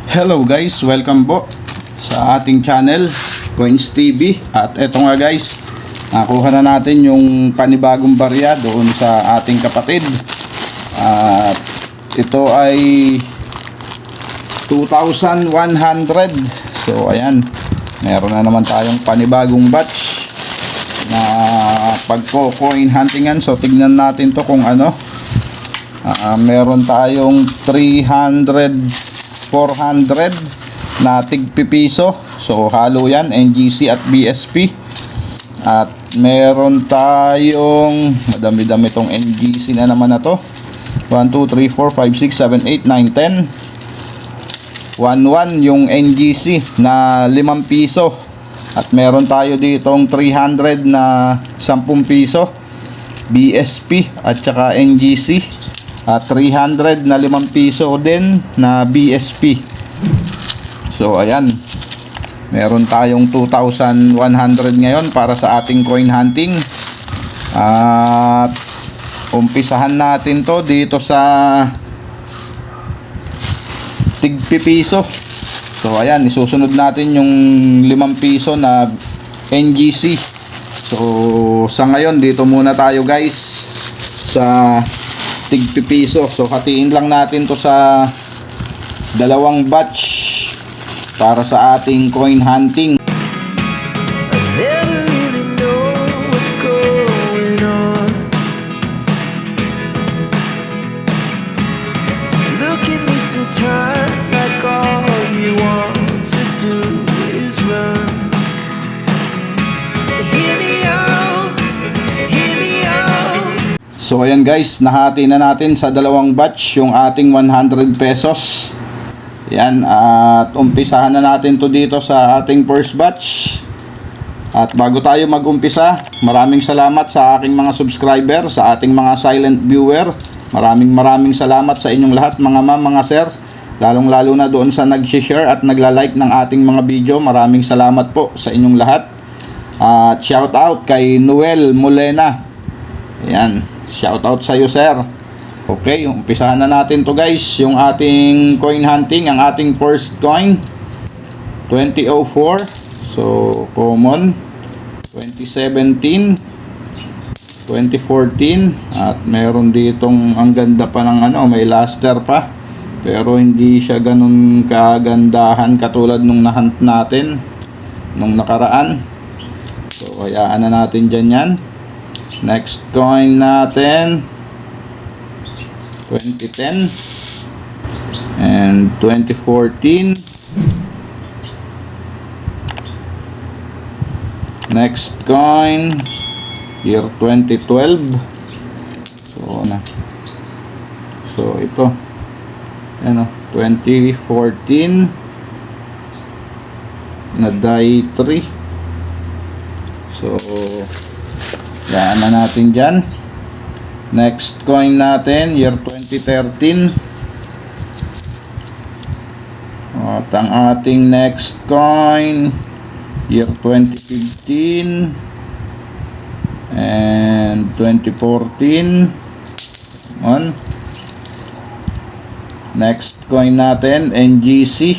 Hello guys, welcome po sa ating channel Coins TV. At eto nga guys, nakuha na natin yung panibagong barya doon sa ating kapatid. At ito ay 2,100. So ayan, meron na naman tayong panibagong batch na pagko-coin huntingan. So tignan natin to kung ano. Meron tayong 300 400 na tigpipiso. So halo yan, NGC at BSP. At meron tayong madami-dami tong NGC na naman na to. 1, 2, 3, 4, 5, 6, 7, 8, 9, 10. 1, yung NGC na 5 piso. At meron tayo ditong 300 na 10 piso BSP at saka NGC. At 300 na 5 piso din na BSP. So ayan, meron tayong 2,100 ngayon para sa ating coin hunting. At umpisahan natin to dito sa tigpipiso. So ayan, isusunod natin yung 5 piso na NGC. So sa ngayon, dito muna tayo guys sa tigpipiso. So hatiin lang natin to sa dalawang batch para sa ating coin hunting. So ayan guys, nahati na natin sa dalawang batch yung ating 100 pesos. Yan, at umpisahan na natin to dito sa ating first batch. At bago tayo mag-umpisa, maraming salamat sa aking mga subscriber, sa ating mga silent viewer. Maraming salamat sa inyong lahat mga ma'am, mga sir. Lalong lalo na doon sa nag-share at nagla-like ng ating mga video. Maraming salamat po sa inyong lahat. At shout out kay Noel Molena. Yan, shout out sa iyo sir. Okay, umpisahan na natin to guys, yung ating coin hunting, ang ating first coin 2004. So common 2017, 2014. At meron ditong ang ganda pa ng ano, may luster pa, pero hindi siya ganun kagandahan katulad nung nahunt natin nung nakaraan. So hayaan na natin dyan yan. Next coin natin 2010 and 2014. Next coin year 2012. So ito ano, 2014 na die 3. So yan na natin dyan. Next coin natin year 2013. At ang ating next coin year 2015 and 2014. Next coin natin NGC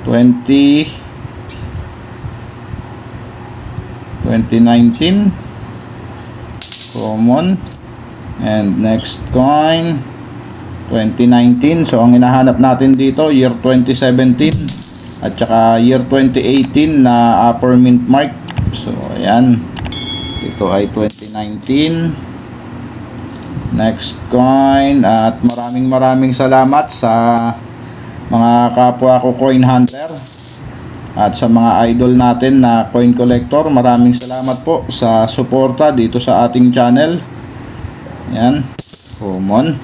2019 common. And next coin 2019. So ang hinahanap natin dito year 2017 at saka year 2018 na upper mint mark. So ayan, ito ay 2019. Next coin. At maraming salamat sa mga kapwa ko coin hunter at sa mga idol natin na coin collector. Maraming salamat po sa suporta dito sa ating channel. Yan, common.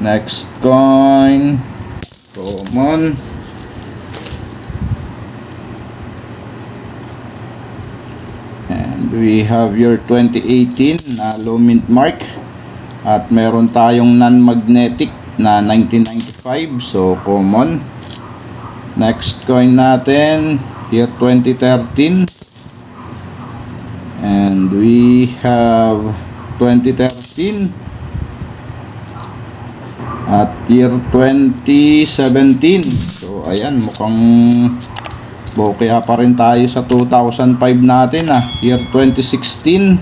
Next coin common. And we have your 2018 na low mint mark. At meron tayong non-magnetic na 1995. So common. Next coin natin year 2013. And we have 2013 At year 2017. So ayan, mukhang bokeh pa rin tayo sa 2005 natin Year 2016.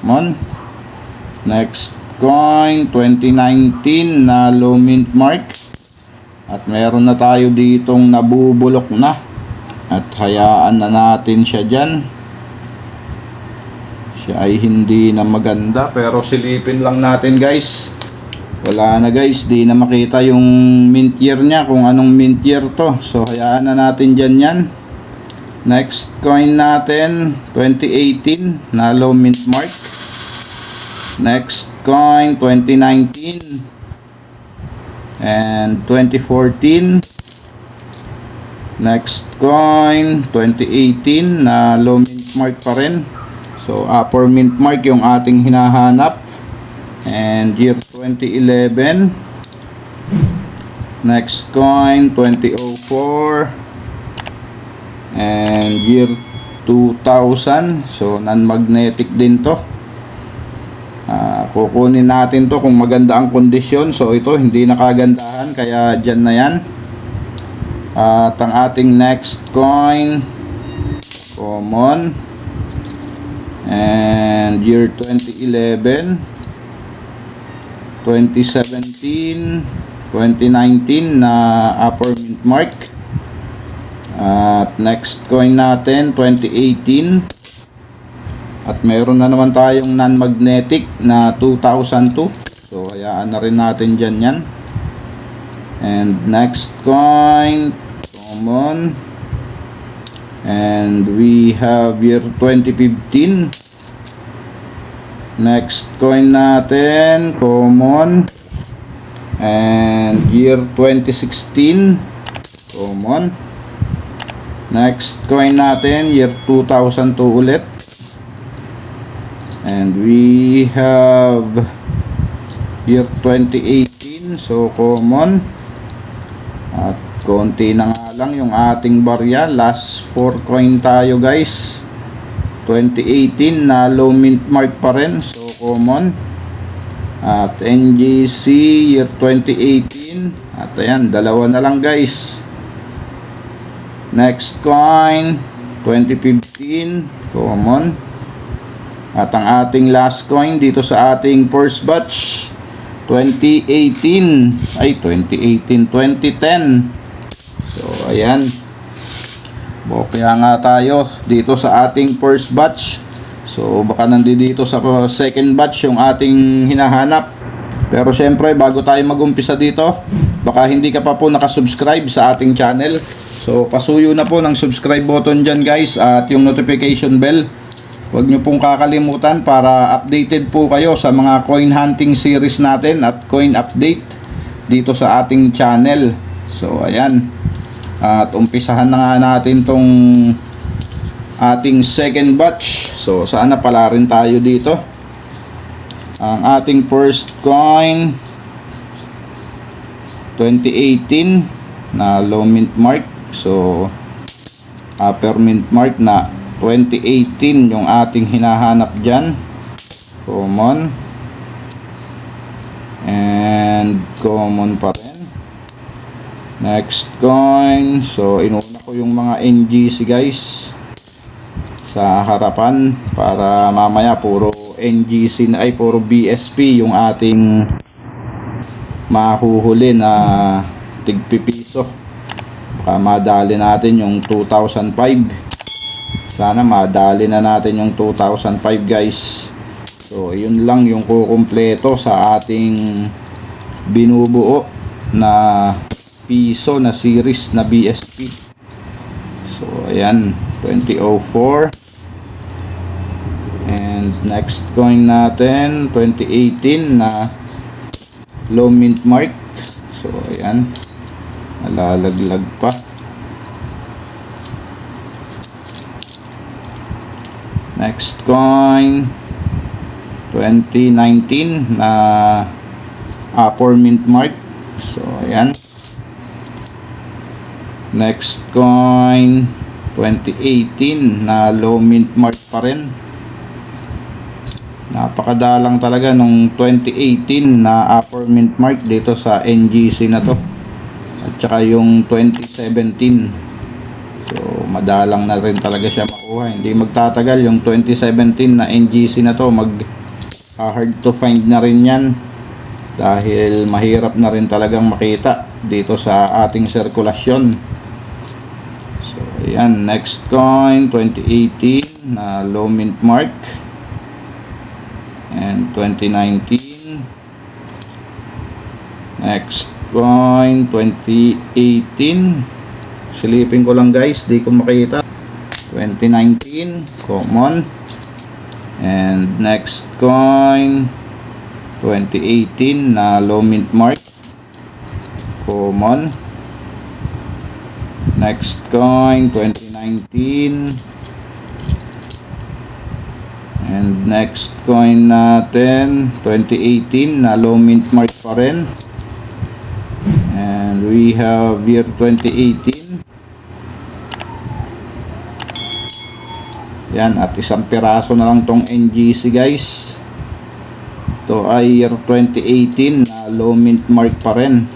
Mon. Next coin 2019 na low mint mark. At meron na tayo ditong nabubulok na. At hayaan na natin siya dyan. Siya ay hindi na maganda, pero silipin lang natin guys. Wala na guys, di na makita yung mint year niya, kung anong mint year to. So hayaan na natin dyan yan. Next coin natin 2018 na low mint mark. Next coin 2019 and 2014. Next coin 2018 na low mint mark pa rin. So upper mint mark yung ating hinahanap. And year 2011. Next coin 2004 and year 2000. So non-magnetic din to. Kukunin natin to kung maganda ang kondisyon. So ito hindi nakagandahan, kaya dyan na yan. At ang ating next coin, common, and year 2011, 2017, 2019 na upper mint mark. At next coin natin 2018. At meron na naman tayong non-magnetic na 2002. So hayaan na rin natin dyan yan. And next coin, common, and we have year 2015. Next coin natin, common, and year 2016, common. Next coin natin, year 2002 ulit. And we have year 2018, so common. At konti na nga lang yung ating barya. Last 4 coin tayo guys. 2018 na low mint mark pa rin, so common. At NGC year 2018. At ayan, dalawa na lang guys. Next coin 2015, common. At ang ating last coin dito sa ating first batch 2010. So ayan, bokeh nga tayo dito sa ating first batch. So baka nandito sa second batch yung ating hinahanap. Pero syempre bago tayo magumpisa dito, baka hindi ka pa po nakasubscribe sa ating channel. So pasuyo na po ng subscribe button dyan guys, at yung notification bell. Huwag nyo pong kakalimutan para updated po kayo sa mga coin hunting series natin at coin update dito sa ating channel. So ayan, at umpisahan na nga natin tong ating second batch. So sana pala rin tayo dito. Ang ating first coin 2018 na low mint mark. So upper mint mark na 2018 yung ating hinahanap dyan. Common. And common pa rin. Next coin. So inuna ko yung mga NGC guys sa harapan para mamaya puro NGC na, ay puro BSP yung ating mahuhuli na tigpipiso. Baka madali natin yung 2005. Sana madali na natin yung 2005 guys. So yun lang yung kukumpleto sa ating binubuo na piso na series na BSP. So ayan, 2004. And next coin natin 2018 na low mint mark. So ayan, nalalaglag pa. Next coin 2019 na upper mint mark. So ayan. Next coin 2018 na low mint mark pa rin. Napakadalang talaga nung 2018 na upper mint mark dito sa NGC na to. At saka yung 2017. So madalang na rin talaga siya makuha. Hindi magtatagal yung 2017 na NGC na to, hard to find na rin yan. Dahil mahirap na rin talagang makita dito sa ating sirkulasyon. So ayan, next coin 2018 na low mint mark. And 2019. Next coin 2018. Silipin ko lang guys, di ko makita. 2019 common. And next coin 2018 na low mint mark common. Next coin 2019. And next coin natin 2018 na low mint mark pa rin. And we have year 2018. Yan, at isang piraso na lang tong NGC guys. Ito ay year 2018 na low mint mark pa rin.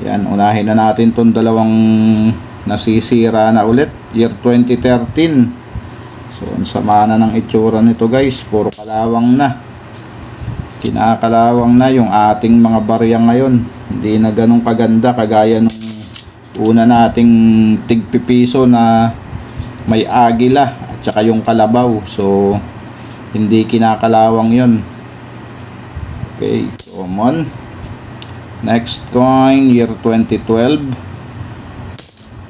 Yan, unahin na natin tong dalawang nasisira na ulit. Year 2013. So, ang sama na ng itsura nito guys. Puro kalawang na. Kinakalawang na yung ating mga barya ngayon. Hindi na ganun kaganda kagaya nung una nating tigpipiso na may agila at saka yung kalabaw. So, hindi kinakalawang yun. Okay, common. Next coin, year 2012.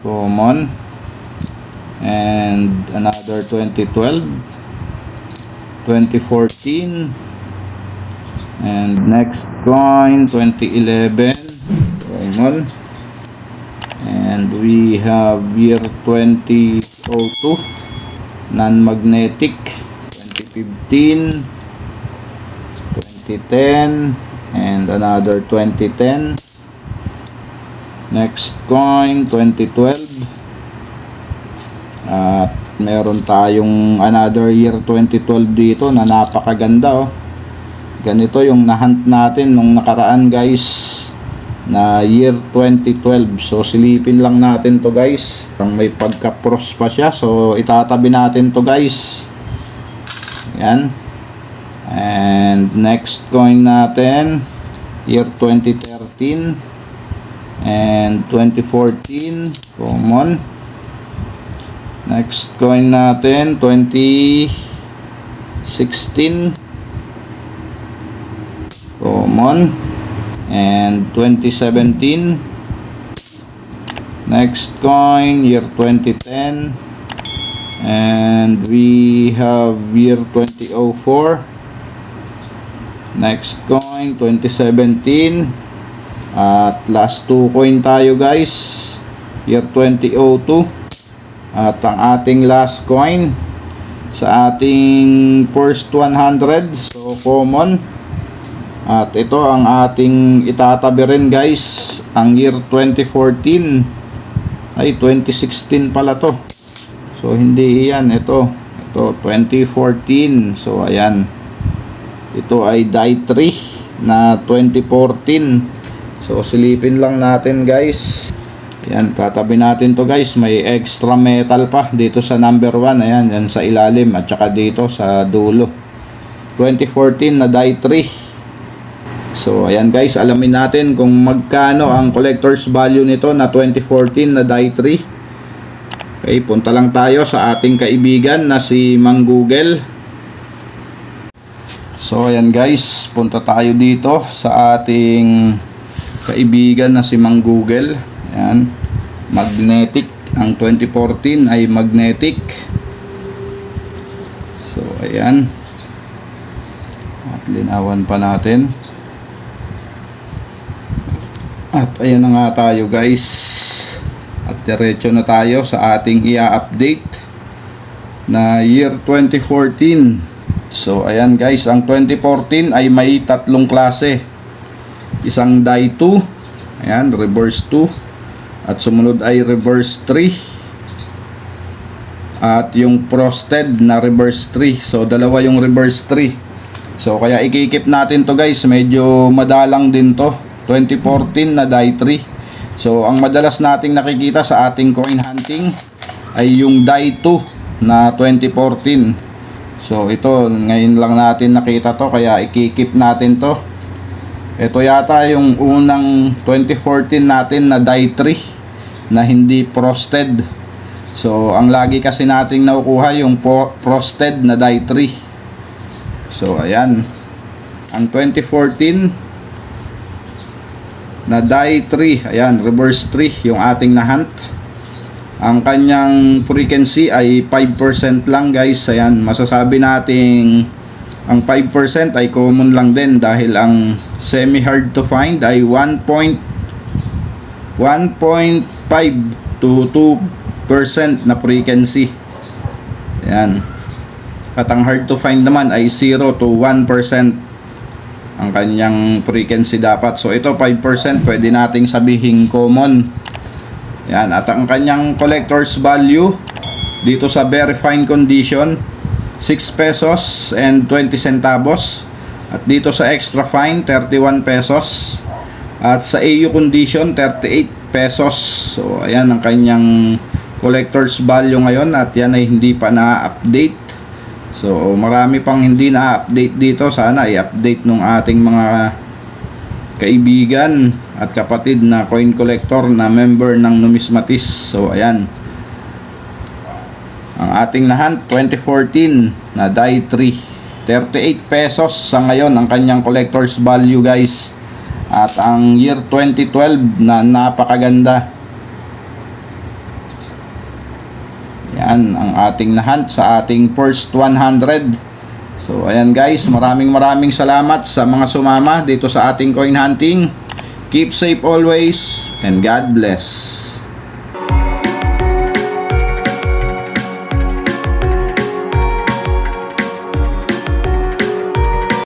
Common. And another 2012, 2014, and next coin 2011 common. And we have year 2002 non-magnetic, 2015, 2010, and another 2010. Next coin 2012. At meron tayong another year 2012 dito na napakaganda oh. Ganito yung nahunt natin nung nakaraan guys na year 2012. So silipin lang natin to guys. May pagka-pros pa siya. So itatabi natin to guys. Yan. And next coin natin year 2013 and 2014 common. Next coin natin 2016 common, and 2017. Next coin year 2010, and we have year 2004. Next coin 2017. At last two coin tayo guys, year 2002. At ang ating last coin sa ating first 100, so common. At ito ang ating itatabi rin guys, ang year 2014. Ay 2016 pala to. So hindi iyan, ito 2014. So ayan, ito ay die 3 na 2014. So silipin lang natin guys. Yan, tatabi natin to guys. May extra metal pa dito sa number 1. Ayan, yan sa ilalim at saka dito sa dulo. 2014 na die 3. So ayan guys, alamin natin kung magkano ang collector's value nito na 2014 na die 3. Okay, punta lang tayo sa ating kaibigan na si Mang Google. So ayan guys, punta tayo dito sa ating kaibigan na si Mang Google. Ayan, magnetic. Ang 2014 ay magnetic. So ayan, at linawan pa natin. At ayan na nga tayo guys. At diretso na tayo sa ating i-update na year 2014. So ayan guys, ang 2014 ay may tatlong klase. Isang die 2, ayan, reverse 2. At sumunod ay reverse 3. At yung frosted na reverse 3. So dalawa yung reverse 3. So kaya ikikip natin to guys, medyo madalang din to, 2014 na die 3. So ang madalas nating nakikita sa ating coin hunting ay yung die 2 na 2014. So ito ngayon lang natin nakita to, kaya ikikip natin to. Ito yata yung unang 2014 natin na die 3 na hindi frosted. So ang lagi kasi nating nakukuha yung frosted na die 3. So ayan, ang 2014 na die 3, ayan, reverse 3 yung ating nahunt. Ang kanyang frequency ay 5% lang guys. Ayan, masasabi nating ang 5% ay common lang din dahil ang semi hard to find ay 1.5 to 2% na frequency. Ayan. At ang hard to find naman ay 0 to 1% ang kanyang frequency dapat. So ito 5%, pwede nating sabihin common. Yan, at ang kanyang collector's value dito sa very fine condition 6 pesos and 20 centavos, at dito sa extra fine 31 pesos, at sa AU condition 38 pesos. So ayan ang kanyang collector's value ngayon, at yan ay hindi pa na-update. So marami pang hindi na-update dito, sana i-update nung ating mga kaibigan at kapatid na coin collector na member ng Numismatist. So ayan, ang ating nahunt 2014 na die 3, 38 pesos sa ngayon ang kanyang collector's value guys. At ang year 2012 na napakaganda. Yan ang ating nahunt sa ating first 100. So ayan guys, maraming salamat sa mga sumama dito sa ating coin hunting. Keep safe always and God bless.